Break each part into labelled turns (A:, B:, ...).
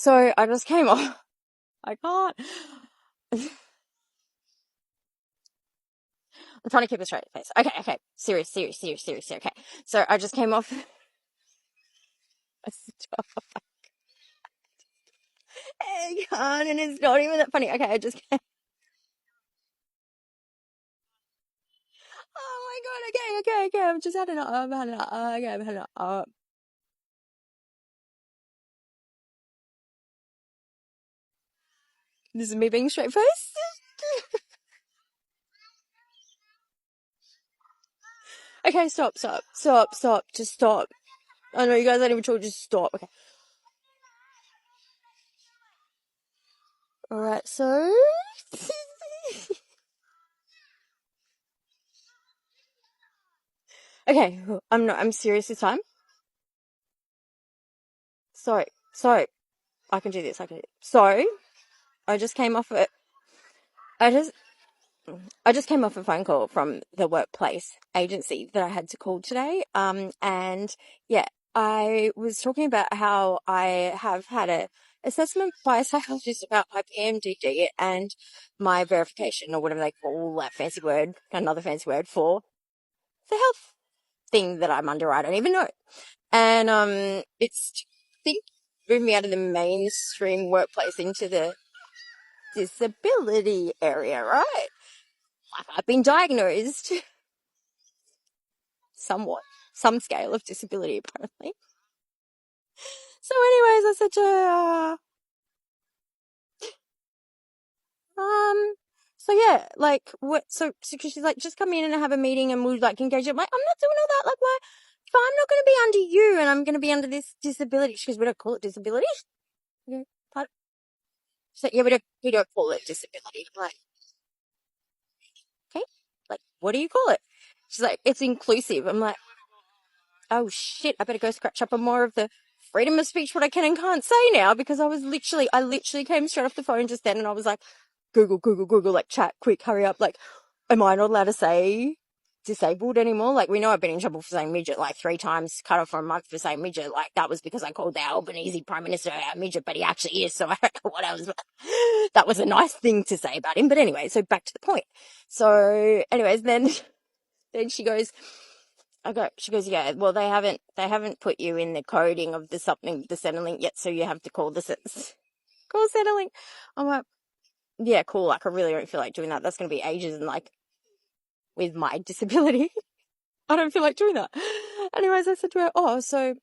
A: So I just came off. I can't. I'm trying to keep a straight face. Okay. Serious. Okay. So I just came off. I can't, and it's not even that funny. Okay, I just came. Oh my God. Okay. I've just had enough. I've had enough. Okay, I've had enough. This is me being straight faced. Okay, stop. Just stop. I know you guys aren't even talking. Just stop. Okay. All right. So. Okay, I'm not. I'm serious this time. Sorry. I can do this. So I just came off it. I just I just came off a phone call from the workplace agency that I had to call today. And yeah, I was talking about how I have had a assessment by a psychologist about my PMDD and my verification, or whatever they call that fancy word, another fancy word for the health thing that I'm under. I don't even know. And it's, I think, moved me out of the mainstream workplace into the disability area, right? Like, I've been diagnosed somewhat, some scale of disability, apparently. So anyways, I said to her, so yeah, like, what, so cause she's like, just come in and have a meeting and we'll, like, engage. I'm like, I'm not doing all that. Like, why? If I'm not going to be under you and I'm going to be under this disability. She goes, we don't call it disability. Okay, pardon? She's like, yeah, we don't call it disability. I'm like, okay, like, what do you call it? She's like, it's inclusive. I'm like, oh shit, I better go scratch up on more of the freedom of speech, what I can and can't say now, because I literally came straight off the phone just then and I was like, Google, like, chat, quick, hurry up. Like, am I not allowed to say disabled anymore? Like, we know I've been in trouble for saying midget like 3 times, cut off for a month for saying midget. Like, that was because I called the Albanese Prime Minister a midget, but he actually is. So I don't know what else. That was a nice thing to say about him. But anyway, so back to the point. So anyways, then she goes, yeah, well, they haven't put you in the coding of the something, the Centrelink yet, so you have to call call Centrelink. I'm like, yeah, cool. Like, I really don't feel like doing that. That's going to be ages. And like, with my disability, I don't feel like doing that. Anyways, I said to her, oh, so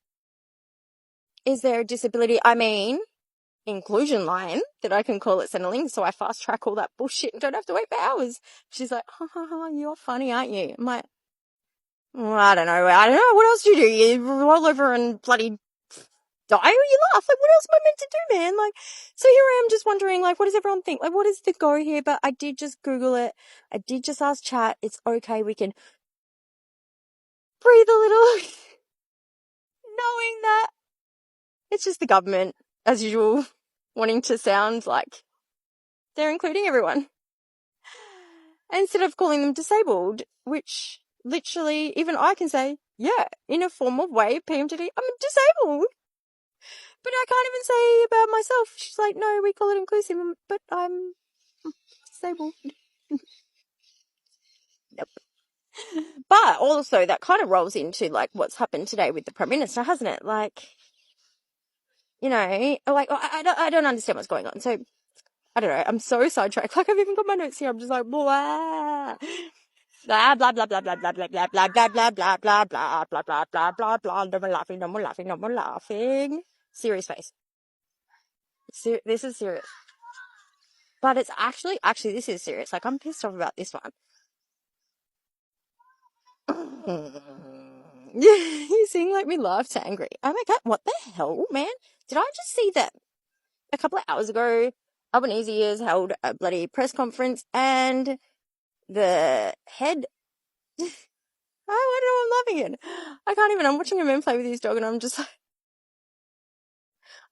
A: is there a disability? I mean, inclusion line that I can call it Centrelink, so I fast track all that bullshit and don't have to wait for hours. She's like, you're funny, aren't you? I'm like, well, I don't know. What else do you do? You roll over and bloody die or you laugh? Like, what else am I meant to do, man? Like, so here I am just wondering, like, what does everyone think? Like, what is the go here? But I did just Google it. I did just ask chat. It's okay. We can breathe a little, knowing that it's just the government, as usual, wanting to sound like they're including everyone. Instead of calling them disabled, which literally even I can say, yeah, in a formal way, PMDD, I'm disabled. But I can't even say about myself. She's like, no, we call it inclusive, but I'm disabled. Nope. But also that kind of rolls into like what's happened today with the Prime Minister, hasn't it? Like, you know, like I don't understand what's going on. So I don't know. I'm so sidetracked. Like, I've even got my notes here. I'm just like, blah. Blah blah blah blah blah blah blah blah blah blah blah blah blah blah blah blah blah blah blah. No more laughing. Serious face. This is serious. But it's actually this is serious. Like, I'm pissed off about this one. You seem like me laugh to angry. Oh my God, what the hell, man? Did I just see that a couple of hours ago, Albanese has held a bloody press conference and the head... Oh, I don't know, I'm laughing at. I can't even, I'm watching a man play with his dog and I'm just like,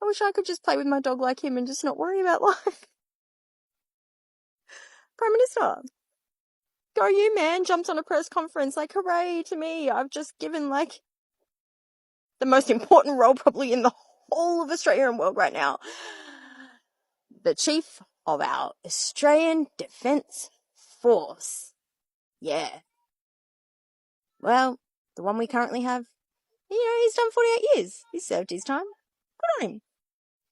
A: I wish I could just play with my dog like him and just not worry about life. Prime Minister, go you, man, jumps on a press conference, like, hooray to me. I've just given, like, the most important role probably in the whole of Australia and world right now. the chief of our Australian Defence Force. Yeah. Well, the one we currently have, he's done 48 years. He's served his time. Good on him.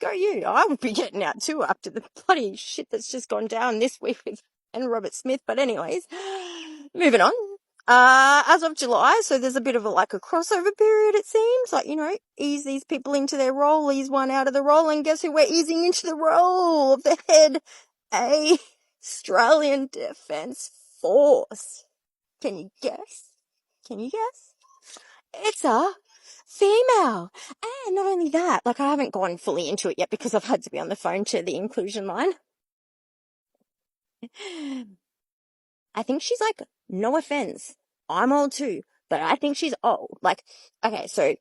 A: Go you. I would be getting out too after the bloody shit that's just gone down this week with and Robert Smith. But anyways, moving on. As of July, so there's a bit of a crossover period, it seems. Ease these people into their role, ease one out of the role, and guess who we're easing into the role of the head Australian Defence Force? Can you guess? It's a female. And not only that, I haven't gone fully into it yet because I've had to be on the phone to the inclusion line. I think she's no offense, I'm old too, but I think she's old. Okay, so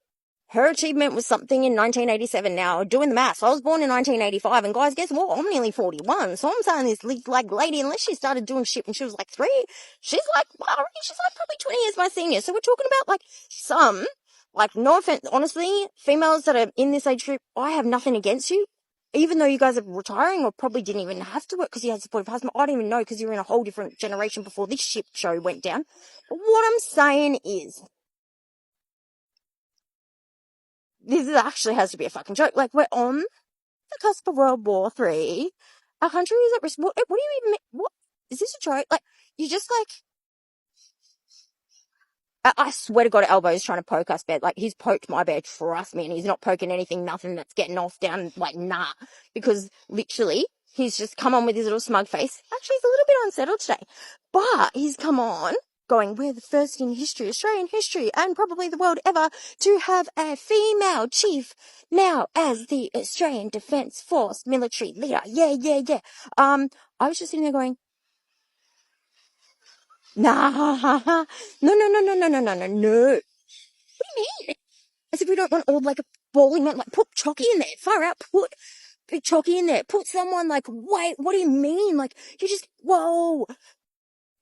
A: her achievement was something in 1987. Now, doing the maths, I was born in 1985, and guys, guess what? I'm nearly 41, so I'm saying this lady, unless she started doing shit when she was 3, she's probably 20 years my senior. So we're talking about some, no offense, honestly, females that are in this age group, I have nothing against you. Even though you guys are retiring or probably didn't even have to work because you had a supportive husband, I don't even know because you were in a whole different generation before this shit show went down. But what I'm saying is, this actually has to be a fucking joke. We're on the cusp of World War III. Our country is at risk. What do you even mean? What? Is this a joke? You just I swear to God, Elbo's trying to poke us bed. He's poked my bed, trust me, and he's not poking anything, nothing that's getting off down, nah. Because literally, he's just come on with his little smug face. Actually, he's a little bit unsettled today. But he's come on going, we're the first in history, Australian history, and probably the world ever, to have a female chief now as the Australian Defence Force military leader. Yeah. I was just sitting there going, nah, no. What do you mean? As if we don't want all a bowling man, put Chalky in there, far out, put big Chalky in there, put someone wait, what do you mean? You just, whoa.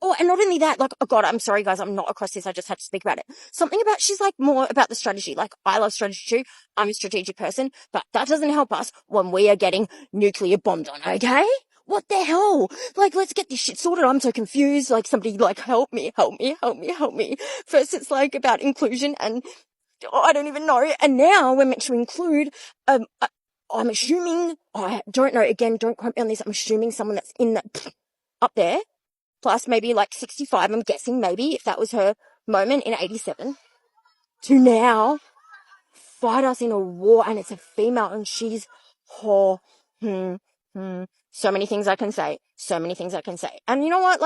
A: Oh, and not only that, oh God, I'm sorry guys, I'm not across this, I just had to speak about it. Something about, she's more about the strategy. I love strategy too, I'm a strategic person, but that doesn't help us when we are getting nuclear bombed on, okay? What the hell? Let's get this shit sorted. I'm so confused. Somebody, help me. First it's about inclusion and, I don't even know. And now we're meant to include, I'm assuming, I don't know, again, don't quote me on this, I'm assuming someone that's in that, up there, plus maybe 65, I'm guessing maybe, if that was her moment in 87, to now fight us in a war, and it's a female, and she's, so many things I can say. And you know what?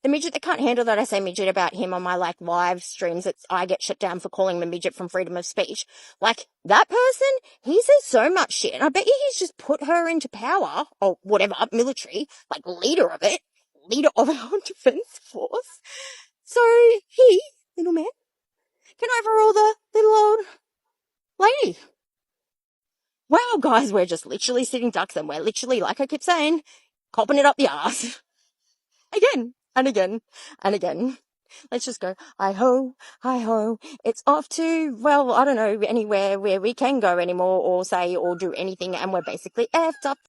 A: The midget that can't handle that I say midget about him on my, live streams, I get shut down for calling him a midget from freedom of speech. That person, he says so much shit. And I bet you he's just put her into power, or whatever, military, leader of it, leader of our defense force. So he, little man, can overrule the little old lady. Wow, guys, we're just literally sitting ducks, and we're literally, like I keep saying, copping it up the arse. Again, and again, and again. Let's just go, hi-ho, hi-ho. It's off to, well, I don't know, anywhere where we can go anymore, or say, or do anything, and we're basically effed up.